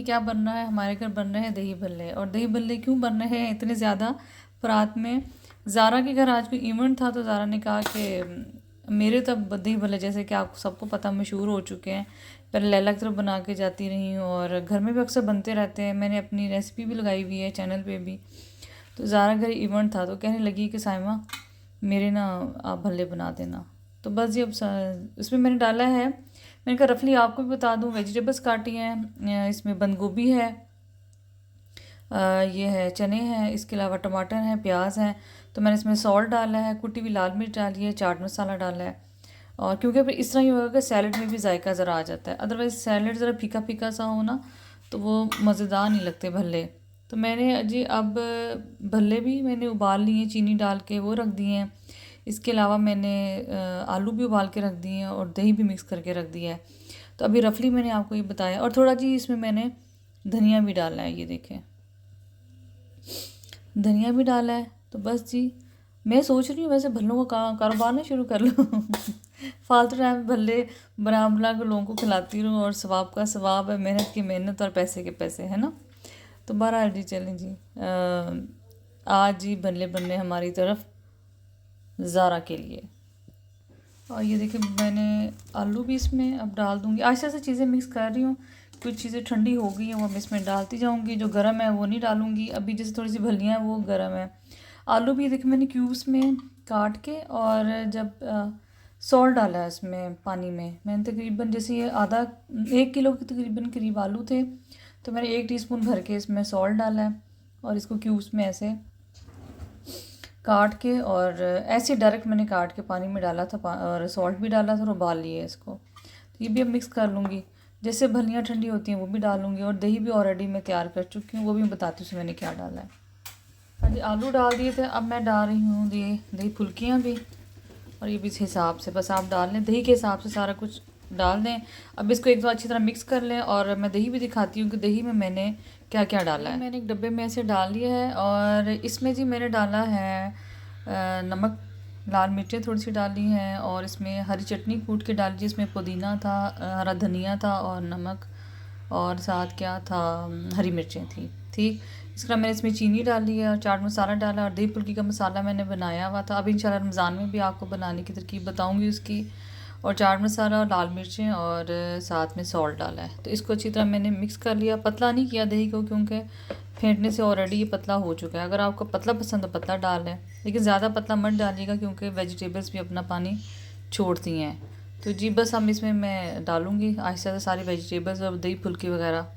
क्या बन रहा है, हमारे घर बन रहे हैं दही भल्ले। और दही भल्ले क्यों बन रहे हैं इतने ज़्यादा रात में? ज़ारा के घर आज कोई इवेंट था, तो ज़ारा ने कहा कि मेरे तब दही भल्ले, जैसे कि आपको सबको पता, मशहूर हो चुके हैं। पहले लैला की तरफ बना के जाती रही हूँ और घर में भी अक्सर बनते रहते हैं। मैंने अपनी रेसिपी भी लगाई हुई है चैनल पे भी। तो ज़ारा घर इवेंट था तो कहने लगी कि साइमा मेरे ना आप भल्ले बना देना। तो बस ये अब इसमें मैंने डाला है, मैंने कहा रफली आपको भी बता दूं, वेजिटेबल्स काटी हैं। इसमें बंद गोभी है, ये है चने हैं, इसके अलावा टमाटर हैं, प्याज हैं। तो मैंने इसमें सॉल्ट डाला है, कुटी हुई लाल मिर्च डाली है, चाट मसाला डाला है। और क्योंकि फिर इस तरह ही होगा कि सैलड में भी जायका ज़रा आ जाता है, अदरवाइज़ सैलड ज़रा फीका फीका सा हो ना तो वो मज़ेदार नहीं लगते भल्ले। तो मैंने जी अब भल्ले भी मैंने उबाल लिए चीनी डाल के, वो रख दिए हैं। इसके अलावा मैंने आलू भी उबाल के रख दिए हैं और दही भी मिक्स करके रख दिया है। तो अभी रफली मैंने आपको ये बताया। और थोड़ा जी इसमें मैंने धनिया भी डाला है, ये देखें धनिया भी डाला है। तो बस जी मैं सोच रही हूँ वैसे भल्लों का कारोबार ना शुरू कर लूँ फालतू टाइम भल्ले बना के लोगों को खिलाती रहूँ, और सवाब का सवाब है, मेहनत की मेहनत और पैसे के पैसे, है ना। तो बहरहाल जी चलें जी, आज जी भल्ले बनने हमारी तरफ ज़ारा के लिए। और ये देखिए मैंने आलू भी इसमें अब डाल दूँगी, आहिस्ता से चीज़ें मिक्स कर रही हूँ। कुछ चीज़ें ठंडी हो गई हैं वो मैं इसमें डालती जाऊँगी, जो गर्म है वो नहीं डालूँगी अभी। जैसे थोड़ी सी भलियाँ हैं वो गर्म है। आलू भी देखिए मैंने क्यूब्स में काट के, और जब सॉल्ट डाला है इसमें पानी में, मैंने तकरीबन जैसे ये आधा 1 किलो के तकरीबन करीब आलू थे, तो मैंने 1 टीस्पून भर के इसमें सॉल्ट डाला है और इसको क्यूब्स में ऐसे काट के, और ऐसे डायरेक्ट मैंने काट के पानी में डाला था और सॉल्ट भी डाला था और उबाल लिए इसको। तो ये भी अब मिक्स कर लूँगी। जैसे भलियाँ ठंडी होती हैं वो भी डालूँगी, और दही भी ऑलरेडी मैं तैयार कर चुकी हूँ, वो भी बताती हूँ उसमें मैंने क्या डाला है। हाँ जी, आलू डाल दिए थे, अब मैं डाल रही हूँ ये दही फुल्कियाँ भी, और ये भी इस हिसाब से बस आप डाल लें, दही के हिसाब से सारा कुछ डाल दें। अब इसको एक दो अच्छी तरह मिक्स कर लें, और मैं दही भी दिखाती हूँ कि दही में मैंने क्या क्या डाला है। मैंने एक डब्बे में ऐसे डाल लिया है, और इसमें जी मैंने डाला है नमक, लाल मिर्चें थोड़ी सी डाली हैं, और इसमें हरी चटनी कूट के डाली, जिसमें पुदीना था, हरा धनिया था और नमक, और साथ क्या था, हरी मिर्चें थी। ठीक, इसके मैंने इसमें चीनी डाली है और चाट मसाला डाला, और दही फुल्की का मसाला मैंने बनाया हुआ था। अभी इंशाल्लाह रमज़ान में भी आपको बनाने की तरकीब बताऊंगी उसकी। और चाट मसाला और लाल मिर्चें और साथ में सॉल्ट डाला है। तो इसको अच्छी तरह मैंने मिक्स कर लिया, पतला नहीं किया दही को, क्योंकि फेंटने से ऑलरेडी ये पतला हो चुका है। अगर आपको पतला पसंद तो पतला डाल लें, लेकिन ज़्यादा पतला मत डालिएगा, क्योंकि वेजिटेबल्स भी अपना पानी छोड़ती हैं। तो जी बस हम इसमें मैं डालूँगी आहिस्ता से सारी वेजिटेबल्स और दही फुल्की वगैरह।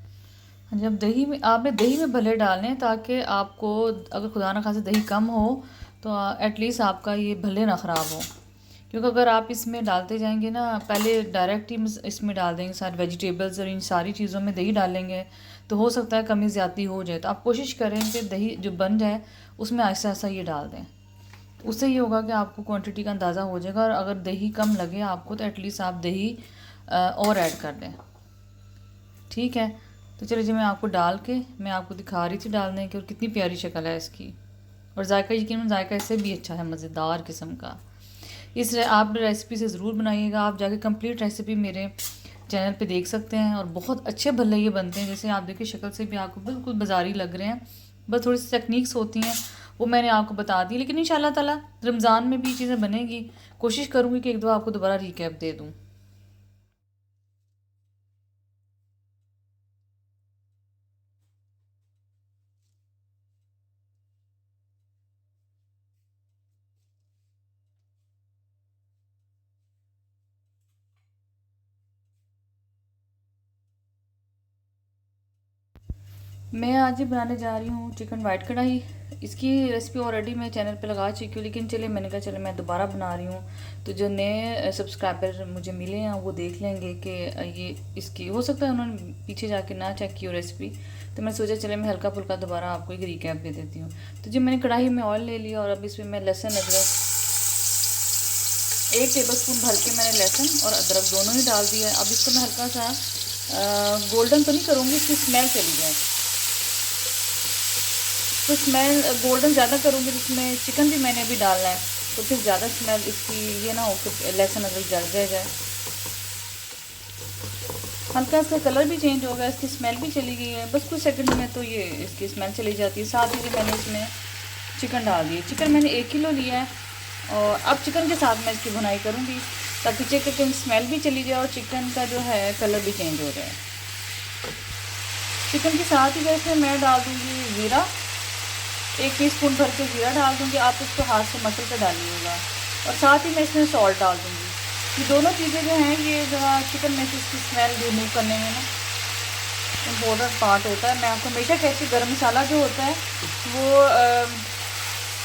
जब दही में आपने दही में भले डालने हैं, ताकि आपको अगर खुदा न खास्ता दही कम हो तो एटलीस्ट आपका ये भले ना ख़राब हो। क्योंकि अगर आप इसमें डालते जाएंगे ना, पहले डायरेक्ट ही इसमें डाल देंगे सारे वेजिटेबल्स और इन सारी चीज़ों में दही डालेंगे, तो हो सकता है कमी ज़्यादा हो जाए। तो आप कोशिश करें कि दही जो बन जाए उसमें आहिस्ता आहिस्ता ये डाल दें। उससे ये होगा कि आपको क्वांटिटी का अंदाज़ा हो जाएगा, और अगर दही कम लगे आपको तो एटलीस्ट आप दही और ऐड कर दें। ठीक है, तो चलिए जी मैं आपको डाल के मैं आपको दिखा रही थी डालने की, और कितनी प्यारी शक्ल है इसकी, और जायका यकीनन जायका इससे भी अच्छा है, मज़ेदार किस्म का। इस आप रेसिपी से ज़रूर बनाइएगा। आप जाके कंप्लीट रेसिपी मेरे चैनल पे देख सकते हैं, और बहुत अच्छे भल्ले ये बनते हैं। जैसे आप देखिए शक्ल से भी आपको बिल्कुल बाजारी लग रहे हैं, बस थोड़ी सी टेक्निक्स होती हैं वो मैंने आपको बता दी। लेकिन इंशाल्लाह ताला रमज़ान में भी चीज़ें बनेंगी, कोशिश करूँगी कि एक दो आपको दोबारा रिकैप दे दूँ। मैं आज ही बनाने जा रही हूँ चिकन वाइट कढ़ाई। इसकी रेसिपी ऑलरेडी मैं चैनल पे लगा चुकी हूँ, लेकिन चले मैंने कहा चले मैं दोबारा बना रही हूँ, तो जो नए सब्सक्राइबर मुझे मिले हैं वो देख लेंगे कि ये इसकी हो सकता है उन्होंने पीछे जाके ना चेक की हो रेसिपी। तो मैं सोचा चले मैं हल्का फुल्का दोबारा आपको एक रिकैप दे देती हूँ। तो जो मैंने कढ़ाई में ऑयल ले लिया, और अब इसमें मैं लहसुन अदरक 1 टेबल स्पून भर के मैंने लहसुन और अदरक दोनों ही डाल दिया है। अब इसको मैं हल्का सा गोल्डन तो नहीं करूँगी, इसकी स्मेल चली जाए। तो स्मेल गोल्डन ज़्यादा करूँगी, जिसमें चिकन भी मैंने अभी डालना है, तो फिर ज़्यादा स्मेल इसकी ये ना हो कि लहसुन अदरक जल जाए। हल्का सा कलर भी चेंज हो गया, इसकी स्मेल भी चली गई है। बस कुछ सेकंड में तो ये इसकी स्मेल चली जाती है। साथ ही मैंने इसमें चिकन डाल दिया। चिकन मैंने 1 किलो लिया है और अब चिकन के साथ मैं इसकी भुनाई करूँगी ताकि चिकन की स्मेल भी चली जाए और चिकन का जो है कलर भी चेंज हो जाए। चिकन के साथ ही जैसे मैं डाल दूँगी ज़ीरा, 1 टीस्पून भर के ज़ीरा डाल दूँगी। आप इसको हाथ से मसल कर डालिएगा और साथ ही मैं इसमें सॉल्ट डाल दूँगी। ये दोनों चीज़ें जो हैं ये जहाँ चिकन में से इसकी स्मेल रिमूव करने में ना इम्पोर्टेंट पार्ट होता है। मैं आपको हमेशा कहती हूँ गरम मसाला जो होता है वो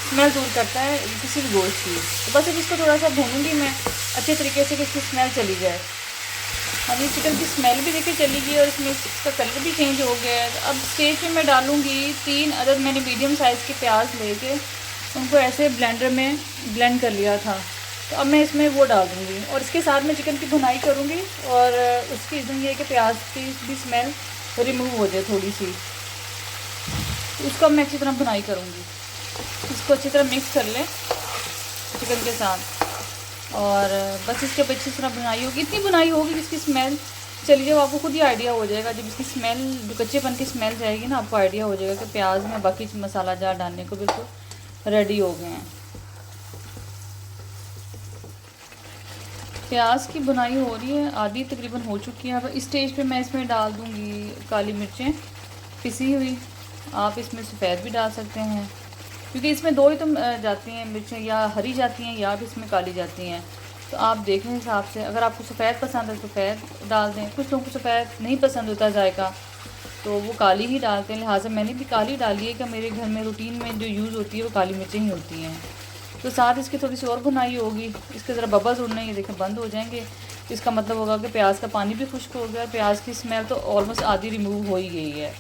स्मेल दूर करता है किसी भी गोश्त की। तो बस अब इसको थोड़ा सा भूनूंगी मैं अच्छे तरीके से कि इसकी स्मेल चली जाए। अब ये चिकन की स्मेल भी देखिए चली गई और इसमें इसका कलर भी चेंज हो गया है। अब स्टेज पे मैं डालूँगी 3 अदद मैंने मीडियम साइज़ के प्याज लेके उनको ऐसे ब्लेंडर में ब्लेंड कर लिया था। तो अब मैं इसमें वो डाल दूँगी और इसके साथ मैं चिकन की भुनाई करूँगी और उसकी रीज़न ये है कि प्याज की भी स्मेल रिमूव हो जाए थोड़ी सी। इसको अब मैं अच्छी तरह भुनाई करूँगी। इसको अच्छी तरह मिक्स कर लें चिकन के साथ और बस इसके अब अच्छी तरह भुनाई होगी। इतनी भुनाई होगी कि इसकी स्मेल चली जाए, आपको खुद ही आइडिया हो जाएगा। जब इसकी स्मेल जो कच्चेपन की स्मेल जाएगी ना, आपको आइडिया हो जाएगा कि प्याज में बाकी मसाला जार डालने को बिल्कुल रेडी हो गए हैं। प्याज की बुनाई हो रही है, आधी तकरीबन हो चुकी है। अब इस स्टेज पे मैं इसमें डाल दूँगी काली मिर्चें पिसी हुई। आप इसमें सफ़ेद भी डाल सकते हैं क्योंकि इसमें 2 ही तो जाती हैं मिर्चें, या हरी जाती हैं या भी इसमें काली जाती हैं। तो आप देखें हिसाब से, अगर आपको सफ़ेद पसंद है तो सफ़ेद डाल दें। कुछ लोगों को सफ़ेद नहीं पसंद होता जायका, तो वो काली ही डालते हैं। लिहाजा मैंने भी काली डाली है कि मेरे घर में रूटीन में जो यूज़ होती है वो काली मिर्चें ही होती हैं। तो साथ इसकी थोड़ी सी और भुनाई होगी। इसके ज़रा बबल्स उड़ने ये देखें बंद हो जाएंगे। इसका मतलब होगा कि प्याज का पानी भी खुश्क हो गया। प्याज की स्मेल तो ऑलमोस्ट आधी रिमूव हो ही गई है।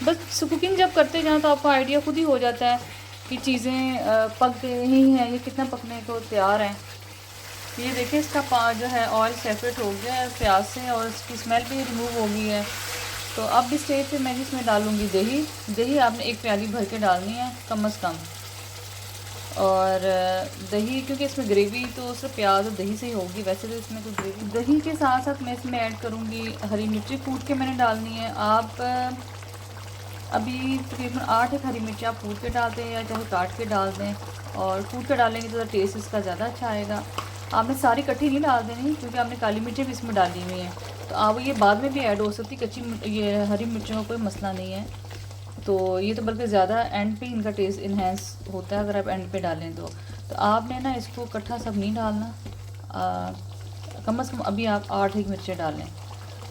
बस कुकिंग जब करते जाएँ तो आपको आइडिया खुद ही हो जाता है कि चीज़ें पक गई हैं, ये कितना पकने को तैयार हैं। ये देखिए इसका जो है ऑयल सेपरेट हो गया है प्याज से और इसकी स्मेल भी रिमूव हो गई है। तो अब इस स्टेज पे मैं इसमें डालूँगी दही। दही आपने 1 प्याली भर के डालनी है कम से कम। और दही क्योंकि इसमें ग्रेवी तो सिर्फ प्याज और दही से ही होगी, वैसे तो इसमें कोई ग्रेवी। दही के साथ साथ मैं इसमें ऐड करूँगी हरी मिर्ची कूट के मैंने डालनी है। आप अभी तकरीबन 8 एक हरी मिर्ची आप कूट के डालते हैं या चाहे काट के डाल दें, और कूट के डालेंगे तो टेस्ट इसका ज़्यादा अच्छा आएगा। आपने सारी इकट्ठी नहीं डाल देनी क्योंकि आपने काली मिर्चें भी इसमें डाली हुई हैं, तो आप ये बाद में भी ऐड हो सकती। ये हरी मिर्चों का कोई मसला नहीं है। तो ये तो बल्कि ज़्यादा एंड पे इनका टेस्ट इन्हेंस होता है अगर आप एंड पे डालें तो आपने ना इसको इकट्ठा सब नहीं डालना। कम से कम अभी आप 8 एक मिर्चें डालें,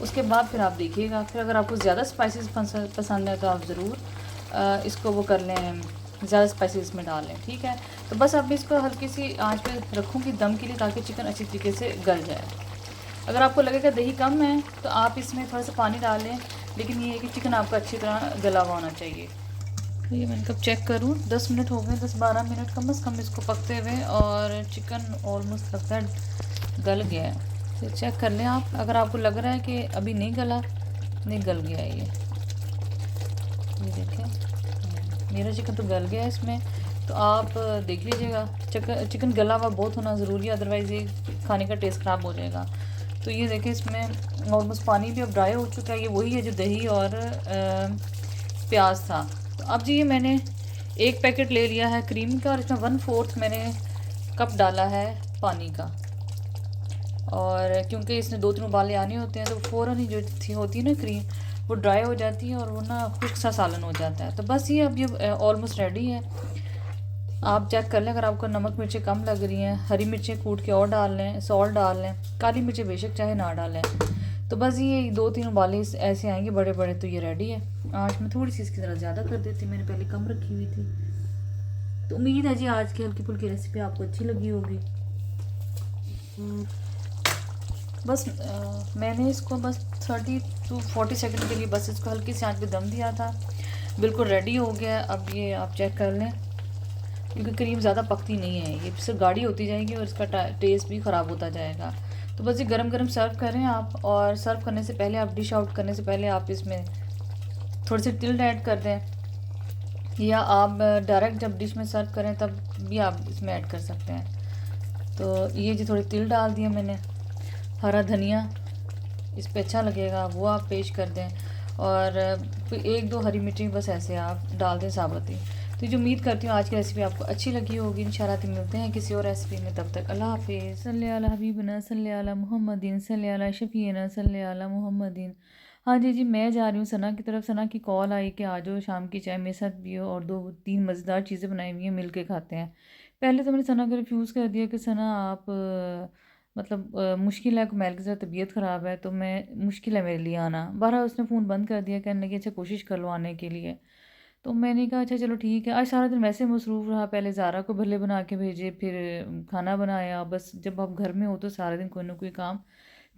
उसके बाद फिर आप देखिएगा। फिर अगर आपको ज़्यादा स्पाइसेस पसंद है तो आप ज़रूर इसको वो कर लें, ज़्यादा स्पाइसेस में डाल लें, ठीक है। तो बस अब इसको हल्की सी आंच पे रखूँगी दम के लिए ताकि चिकन अच्छी तरीके से गल जाए। अगर आपको लगेगा दही कम है तो आप इसमें थोड़ा सा पानी डाल लें, लेकिन ये है कि चिकन आपका अच्छी तरह गला हुआ होना चाहिए। तो ये मैंने कब चेक करूँ 10 मिनट हो गए, 10-12 मिनट कम से कम इसको पकते हुए, और चिकन ऑलमोस्ट लगता है गल गया है। तो चेक कर लें आप, अगर आपको लग रहा है कि अभी नहीं गला, नहीं गल गया है ये देखें मेरा चिकन तो गल गया है इसमें। तो आप देख लीजिएगा, चिकन गला हुआ बहुत होना ज़रूरी है, अदरवाइज़ ये खाने का टेस्ट ख़राब हो जाएगा। तो ये देखें इसमें ऑलमोस्ट पानी भी अब ड्राई हो चुका है। ये वही है जो दही और प्याज था। तो अब जी ये मैंने 1 पैकेट ले लिया है क्रीम का और इसमें 1/4 मैंने कप डाला है पानी का। और क्योंकि इसमें 2-3 उबाले आने होते हैं तो फ़ौरन ही जो होती है ना क्रीम वो ड्राई हो जाती है और वो ना खुश्क सा सालन हो जाता है। तो बस ये अब ये ऑलमोस्ट रेडी है। आप चेक कर लें, अगर आपको नमक मिर्चें कम लग रही हैं, हरी मिर्चें कूट के और डाल लें, सॉल्ट डाल लें, काली मिर्चें बेशक चाहे ना डालें। तो बस ये 2-3 उबाले ऐसे आएंगे बड़े बड़े तो ये रेडी है। आज मैं थोड़ी सी इसकी ज़रा ज़्यादा कर देती, मैंने पहले कम रखी हुई थी। तो उम्मीद है जी आज की हल्की फुल्की रेसिपी आपको अच्छी लगी होगी। बस मैंने इसको बस 30 to 40 सेकंड के लिए बस इसको हल्की सी आंच पे दम दिया था। बिल्कुल रेडी हो गया। अब ये आप चेक कर लें, क्योंकि क्रीम ज़्यादा पकती नहीं है, ये सिर्फ गाढ़ी होती जाएगी और इसका टेस्ट भी ख़राब होता जाएगा। तो बस ये गरम गरम सर्व करें आप, और सर्व करने से पहले आप डिश आउट करने से पहले आप इसमें थोड़ी सी तिल ऐड कर दें, या आप डायरेक्ट जब डिश में सर्व करें तब भी आप इसमें ऐड कर सकते हैं। तो ये जो थोड़ी तिल डाल दिया मैंने, हरा धनिया इस पे अच्छा लगेगा वो आप पेश कर दें, और फिर 1-2 हरी मिर्ची बस ऐसे आप डाल दें साबुत ही। तो जो उम्मीद करती हूँ आज की रेसिपी आपको अच्छी लगी होगी। इंशाल्लाह तो मिलते हैं किसी और रेसिपी में, तब तक अल्लाह हाफिज़। सल्ले अला हबीबना सल्ले अला मुहम्मदिन सल्ले अला शफीना सल्ले अला मुहम्मदिन। हाँ जी जी, मैं जा रही हूँ सना की तरफ। सना की कॉल आई कि आ जाओ शाम की चाय मेरे साथ पियो और 2-3 मज़ेदार चीज़ें बनाई हुई हैं, मिल के खाते हैं। पहले तो मैंने सना को रिफ्यूज़ कर दिया कि सना आप मतलब मुश्किल है, कुमैल के साथ तबीयत ख़राब है तो मैं मुश्किल है मेरे लिए आना। बहरहाल उसने फ़ोन बंद कर दिया, कहने लगी अच्छा कोशिश कर लो आने के लिए। तो मैंने कहा अच्छा चलो ठीक है। आज सारा दिन वैसे मसरूफ़ रहा, पहले ज़ारा को भल्ले बना के भेजे, फिर खाना बनाया। बस जब आप घर में हो तो सारा दिन कोई ना कोई काम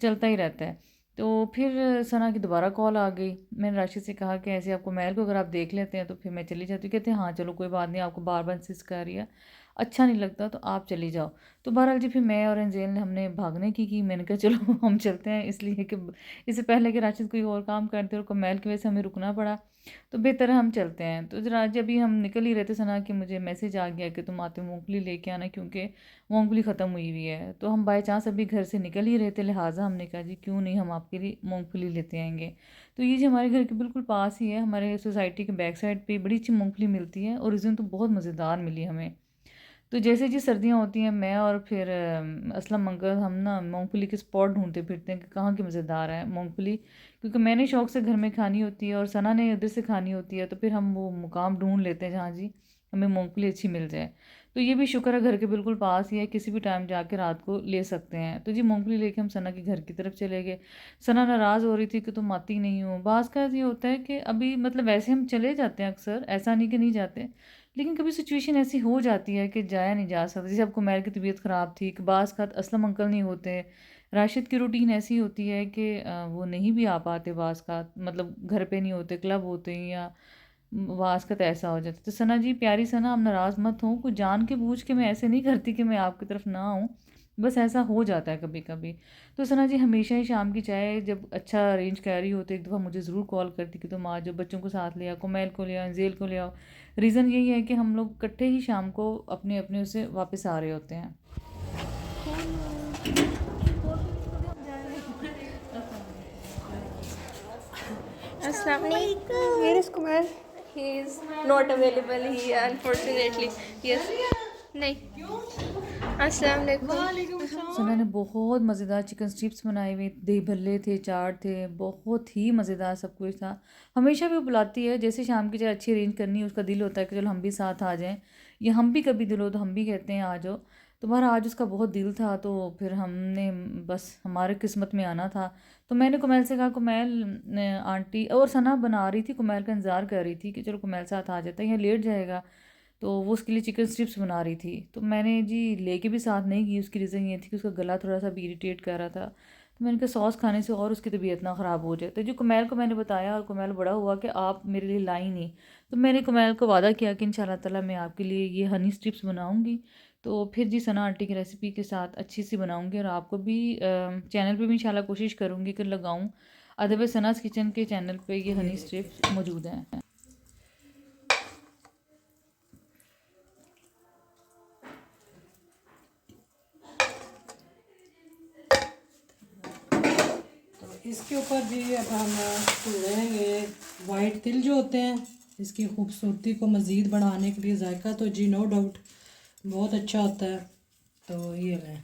चलता ही रहता है। तो फिर सना की दोबारा कॉल आ गई। मैंने राशिद से कहा कि ऐसे आपको महल को अगर आप देख लेते हैं तो फिर मैं चली जाती हूँ। कहते हैं हाँ चलो कोई बात नहीं, आपको बार बार इंसिस्ट कर रही है, अच्छा नहीं लगता तो आप चली जाओ। तो बहरहाल जी फिर मैं और अंजेल ने हमने भागने की मैंने कहा चलो हम चलते हैं, इसलिए कि इससे पहले कि राशिद कोई और काम करते और कमैल की वजह से हमें रुकना पड़ा, तो बेहतर है हम चलते हैं। तो जरा जब भी हम निकल ही रहे थे सना कि मुझे मैसेज आ गया कि तुम आते मूंगफली लेके आना, क्योंकि मूंगफली ख़त्म हुई हुई है। तो हम बाई चांस अभी घर से निकल ही रहे थे, लिहाजा हमने कहा जी क्यों नहीं हम आपके लिए मूंगफली लेते आएंगे। तो ये जो हमारे घर के बिल्कुल पास ही है, हमारे सोसाइटी के बैक साइड पे बड़ी अच्छी मूंगफली मिलती है और इस दिन तो बहुत मज़ेदार मिली हमें। तो जैसे जी सर्दियाँ होती हैं मैं और फिर असलम अंकल हम ना मूंगफली के स्पॉट ढूंढते फिरते हैं कि कहाँ की मज़ेदार है मूंगफली, क्योंकि मैंने शौक़ से घर में खानी होती है और सना ने उधर से खानी होती है, तो फिर हम वो मुकाम ढूंढ लेते हैं जहाँ जी हमें मूंगफली अच्छी मिल जाए। तो ये भी शुक्र है घर के बिल्कुल पास ही है, किसी भी टाइम जाके रात को ले सकते हैं। तो जी मूंगफली लेके हम सना के घर की तरफ चले गए। सना नाराज़ हो रही थी कि तुम आती नहीं हो। बाज़ का ये होता है कि अभी मतलब वैसे हम चले जाते हैं अक्सर, ऐसा नहीं कि नहीं जाते, लेकिन कभी सिचुएशन ऐसी हो जाती है कि जाया नहीं जा सकता। जैसे आपको मैल की तबीयत ख़राब थी, कि बाज़ का असलम अंकल नहीं होते, राशिद की रूटीन ऐसी होती है कि वो नहीं भी आ पाते बाज़ का, मतलब घर पे नहीं होते, क्लब होते हैं या बाज़ का तो ऐसा हो जाता है। तो सना जी प्यारी सना, आप नाराज़ मत हो, कुछ जान के बूझ के मैं ऐसे नहीं करती कि मैं आपकी तरफ ना आऊँ, बस ऐसा हो जाता है कभी कभी। तो सना जी हमेशा ही शाम की चाय जब अच्छा अरेंज कर रही हो तो एक दफ़ा मुझे ज़रूर कॉल करती कि तुम आ जाओ, बच्चों को साथ ले आओ, कोमैल को ले आओ, जेल को ले आओ। रीज़न यही है कि हम लोग इकट्ठे ही शाम को अपने अपने उसे वापस आ रहे होते हैं। Assalamu alaikum. Where is Kumar? He is not available. He unfortunately. Yes. नहीं. अस्सलाम वालेकुम. सना ने बहुत मज़ेदार चिकन स्ट्रिप्स बनाए हुए, दही भल्ले थे, चाट थे, बहुत ही मज़ेदार सब कुछ था। हमेशा भी वो बुलाती है, जैसे शाम की चाय अच्छी अरेंज करनी है उसका दिल होता है कि चलो हम भी साथ आ जाएं, या हम भी कभी दिल हो तो हम भी कहते हैं आ जाओ। तो बाहर आज उसका बहुत दिल था, तो फिर हमने बस हमारे किस्मत में आना था। तो मैंने कुमैल से कहा कुमैल आंटी और सना बना रही थी, कुमैल का इंतज़ार कर रही थी कि चलो कुमैल साथ आ जाता है, यहाँ लेट जाएगा, तो वो उसके लिए चिकन स्ट्रिप्स बना रही थी। तो मैंने जी लेके भी साथ नहीं की, उसकी रीज़न ये थी कि उसका गला थोड़ा सा भी इरिटेट कर रहा था। तो मैंने कहा सॉस खाने से और उसकी तबीयत ना ख़राब हो जाए। तो जो कुमैल को मैंने बताया और कुमैल बड़ा हुआ कि आप मेरे लिए लाई नहीं, तो मैंने कुमैल को वादा किया कि इंशाल्लाह ताला मैं आपके लिए ये हनी स्ट्रिप्स बनाऊँगी। तो फिर जी सना आंटी की रेसिपी के साथ अच्छी सी बनाऊँगी और आपको भी चैनल पर भी इंशाल्लाह कोशिश करूँगी कि लगाऊँ। अदरवाइज़ सनाज़ किचन के चैनल पर ये हनी स्ट्रिप्स मौजूद हैं। इसके ऊपर भी अब हम भूनेंगे वाइट तिल जो होते हैं, इसकी खूबसूरती को मज़ीद बढ़ाने के लिए, जायका तो जी नो डाउट बहुत अच्छा होता है। तो ये मैं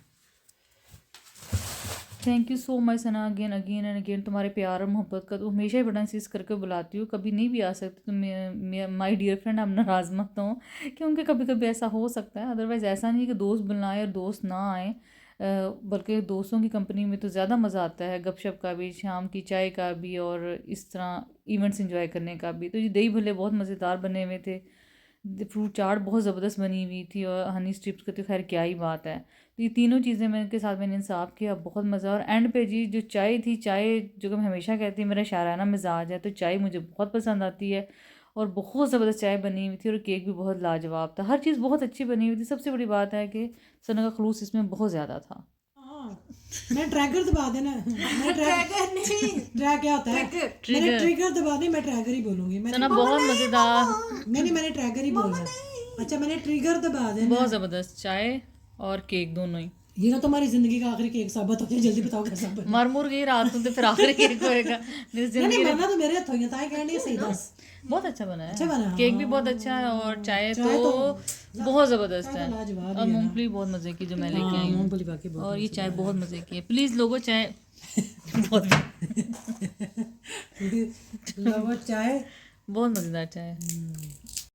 thank you so much Sana, again again and again तुम्हारे प्यार और मोहब्बत का तो हमेशा ही बड़ा इंसिस्ट करके बुलाती हूँ, कभी नहीं भी आ सकती तो माय डियर फ्रेंड आप नाराज़ मत हो, क्योंकि कभी कभी ऐसा हो सकता है। अदरवाइज़ ऐसा नहीं कि दोस्त बुलाएं और दोस्त ना आए, बल्कि दोस्तों की कंपनी में तो ज़्यादा मज़ा आता है, गपशप का भी, शाम की चाय का भी और इस तरह इवेंट्स एंजॉय करने का भी। तो ये दही भल्ले बहुत मज़ेदार बने हुए थे, फ्रूट चाट बहुत ज़बरदस्त बनी हुई थी और हनी स्ट्रिप्स का तो खैर क्या ही बात है। तो ये तीनों चीज़ें मैंने के साथ मैंने इंसाफ किया, बहुत मज़ा। और एंड पे जी जो चाय थी, चाय जो कि मैं हमेशा कहती हूँ मेरा शायराना मिजाज है, तो चाय मुझे बहुत पसंद आती है और बहुत ज़बरदस्त चाय बनी हुई थी और केक भी बहुत लाजवाब था, हर चीज़ बहुत अच्छी बनी हुई थी। सबसे बड़ी बात है कि सना का खलूस इसमें बहुत ज़्यादा था। मैं ट्रैगर दबा देना मैं ट्रैगर नहीं, ट्रैग क्या होता है, मैंने ट्रिगर दबा दे, मैं ट्रैगर ही बोलूंगी। सना बहुत मज़ेदार, मैंने ट्रैगर ही बोलना। अच्छा मैंने ट्रिगर दबा देना। बहुत ज़बरदस्त चाय और केक दोनों ही। ये ना तुम्हारी जिंदगी का आखिरी केक साबित हो गया, जल्दी बताओ कैसा बना। मर मुर गई रात ਨੂੰ ਤੇ ਫਿਰ ਆਖਰੀ केक ਹੋਏਗਾ मेरी जिंदगी नहीं बनना तो मेरे हाथ होइए ताई कहनी सही दस। बहुत अच्छा बना है, अच्छा बना है, केक भी बहुत अच्छा है और चाय तो बहुत ज़बरदस्त है, लाजवाब और मूंगफली बहुत मज़े की जो मैं लेके आई हूँ, मूंगफली बाकी बहुत और ये चाय बहुत मज़े की है। प्लीज़ लोगों चाय बहुत लोगों चाय बहुत मज़ेदार चाय है।